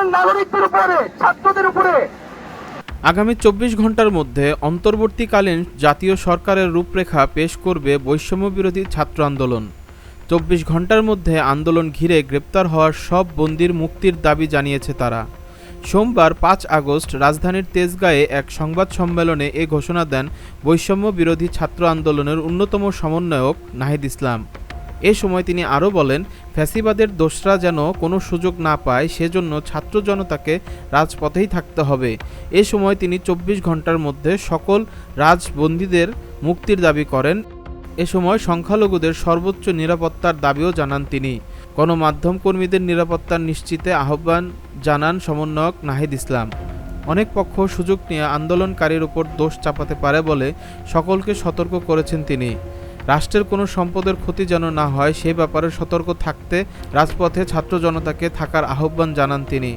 বাংলাদেশের নাগরিকদের উপরে, ছাত্রদের উপরে। আগামী 24 ঘন্টার মধ্যে অন্তর্বর্তীকালীন জাতীয় সরকারের রূপরেখা পেশ করবে বৈষম্যবিরোধী ছাত্র আন্দোলন। 24 ঘন্টার মধ্যে আন্দোলন ঘিরে গ্রেপ্তার হওয়ার সব বন্দীর মুক্তির দাবি জানিয়েছে তারা। সোমবার 5 আগস্ট রাজধানীর তেজগাঁয়ে এক সংবাদ সম্মেলনে এ ঘোষণা দেন বৈষম্য বিরোধী ছাত্র আন্দোলনের অন্যতম সমন্বয়ক নাহিদ ইসলাম। এ সময় তিনি আরও বলেন, ফ্যাসিবাদের দোসরা যেন কোনো সুযোগ না পায় সেজন্য ছাত্র জনতাকে রাজপথেই থাকতে হবে। এ সময় তিনি 24 ঘন্টার মধ্যে সকল রাজবন্দীদের মুক্তির দাবি করেন। এ সময় সংখ্যালঘুদের সর্বোচ্চ নিরাপত্তার দাবিও জানান তিনি। গণমাধ্যম কর্মীদের নিরাপত্তা নিশ্চিতে আহ্বান জানান সমন্বয়ক নাহিদ ইসলাম। অনেক পক্ষ সুযোগ নিয়ে আন্দোলনকারীর উপর দোষ চাপাতে পারে বলে সকলকে সতর্ক করেছেন তিনি। রাষ্ট্রের কোনো সম্পদের ক্ষতি যেন না হয় সে ব্যাপারে সতর্ক থাকতে রাজপথে ছাত্র জনতাকে থাকার আহ্বান জানান তিনি।